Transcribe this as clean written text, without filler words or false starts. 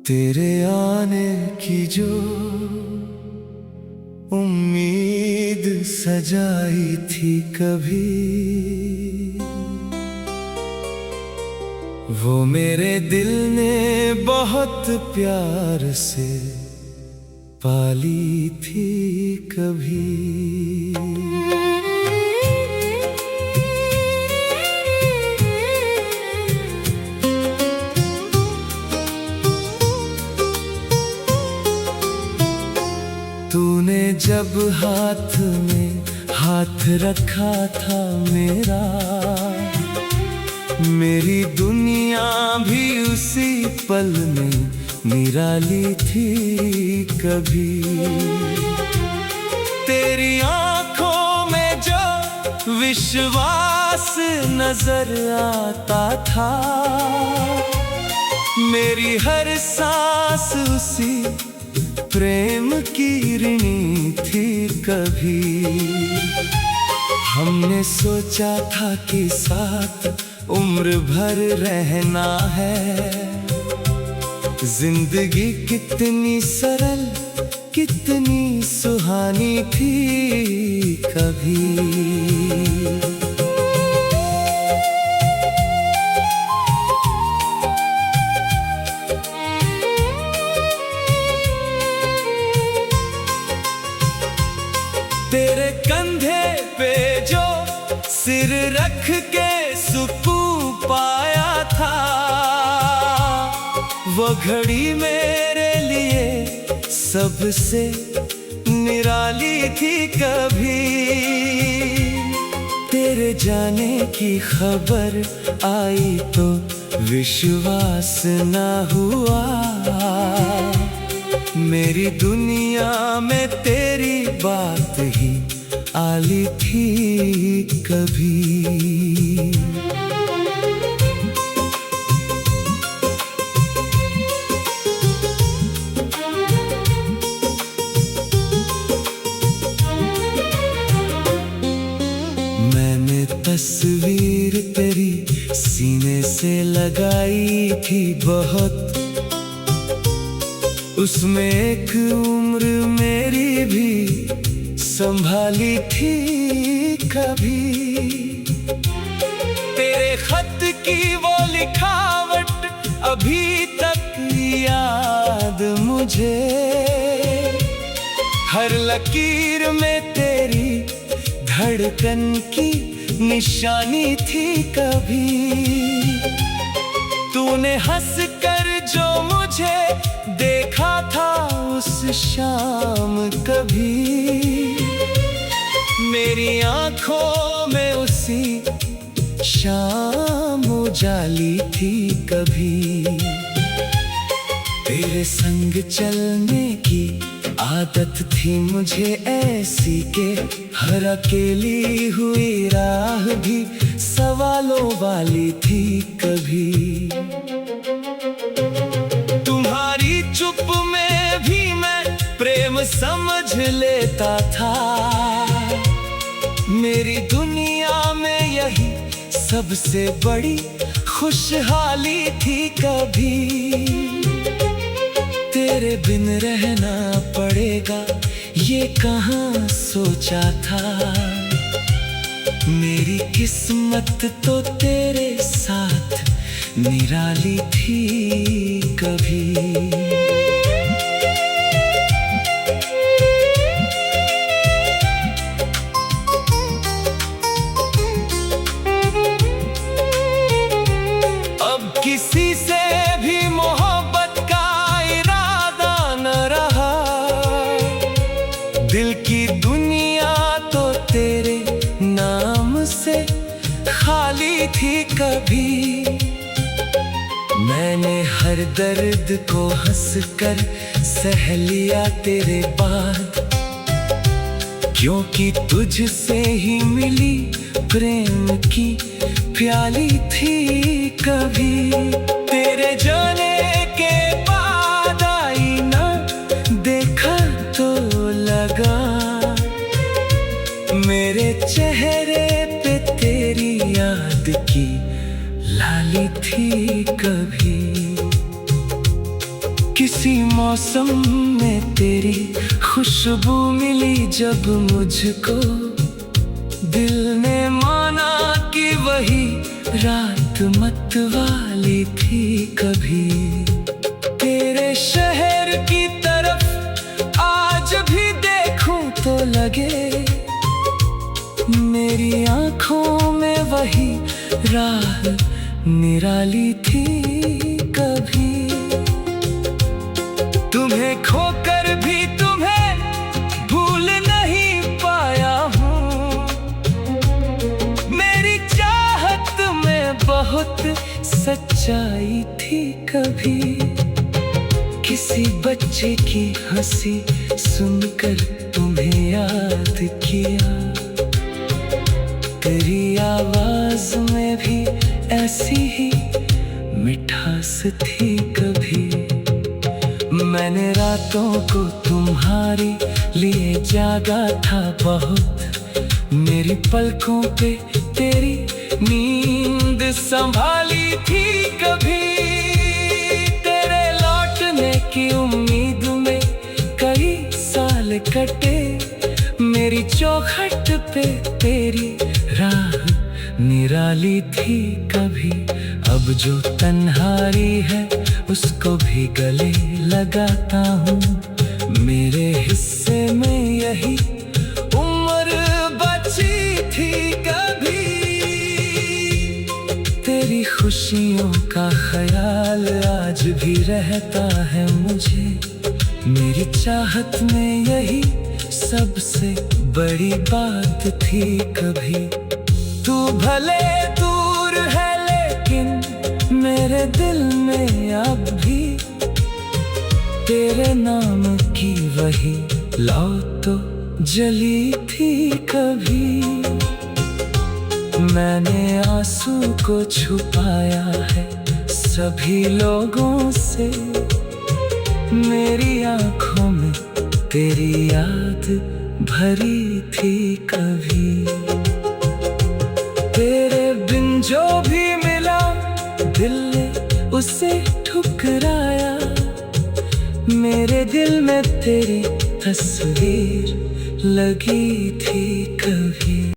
तेरे आने की जो उम्मीद सजाई थी कभी, वो मेरे दिल ने बहुत प्यार से पाली थी कभी। तूने जब हाथ में हाथ रखा था मेरा, मेरी दुनिया भी उसी पल में निराली थी कभी। तेरी आंखों में जो विश्वास नजर आता था, मेरी हर सांस उसी प्रेम की ऋणी थी कभी। हमने सोचा था कि साथ उम्र भर रहना है, जिंदगी कितनी सरल कितनी सुहानी थी कभी। तेरे कंधे पे जो सिर रख के सुकून पाया था, वो घड़ी मेरे लिए सबसे निराली थी कभी। तेरे जाने की खबर आई तो विश्वास ना हुआ, मेरी दुनिया में तेरी बात ही आली थी कभी। मैंने तस्वीर तेरी सीने से लगाई थी बहुत, उसमें एक उम्र मेरी भी संभाली थी कभी। तेरे खत की वो लिखावट अभी तक याद मुझे, हर लकीर में तेरी धड़कन की निशानी थी कभी। तूने हंस कर जो मुझे देखा था उस शाम कभी, मेरी आंखों में उसी शाम उजाली थी कभी। तेरे संग चलने की आदत थी मुझे ऐसी के हर अकेली हुई राह भी सवालों वाली थी कभी। तुम्हारी चुप में भी मैं प्रेम समझ लेता था, मेरी दुनिया में यही सबसे बड़ी खुशहाली थी कभी। तेरे बिन रहना पड़ेगा ये कहाँ सोचा था, मेरी किस्मत तो तेरे साथ निराली थी कभी। अब किसी से भी मोहब्बत का इरादा न रहा, दिल की दुनिया तो तेरे नाम से खाली थी कभी। मैंने हर दर्द को हंसकर सह लिया तेरे बाद, क्योंकि तुझसे ही मिली प्रेम की प्याली थी कभी। तेरे जाने के बाद आई ना देखा तो लगा, मेरे चेहरे पे तेरी याद की लाली थी कभी। किसी मौसम में तेरी खुशबू मिली जब मुझको, दिल ने माना कि वही रात मत वाली थी कभी। तेरे शहर की तरफ आज भी देखूं तो लगे मेरी आंखों में वही राह निराली थी कभी। तुम्हें खोकर भी तुम्हें भूल नहीं पाया हूँ, मेरी चाहत में बहुत सच्चाई थी कभी। किसी बच्चे की हंसी सुनकर तुम्हें याद किया, तेरी आवाज में भी ऐसी ही मिठास थी कभी। मैंने रातों को तुम्हारी लिए जागा था बहुत, मेरी पलकों पे तेरी नींद संभाली थी कभी। तेरे लौटने की उम्मीद में कई साल कटे, मेरी चौखट पे तेरी राह निराली थी कभी। अब जो तन्हाई है उसको भी गले लगाता हूँ, मेरे हिस्से में यही उम्र बची थी कभी। तेरी खुशियों का ख्याल आज भी रहता है मुझे, मेरी चाहत में यही सबसे बड़ी बात थी कभी। तू भले दूर है लेकिन मेरे दिल में अब भी तेरे नाम की वही लौ तो जली थी कभी। मैंने आंसू को छुपाया है सभी लोगों से, मेरी आंखों में तेरी याद भरी थी कभी। तेरे बिन जो भी मिला दिल ने उसे ठुकराया, मेरे दिल में तेरी तस्वीर लगी थी कभी।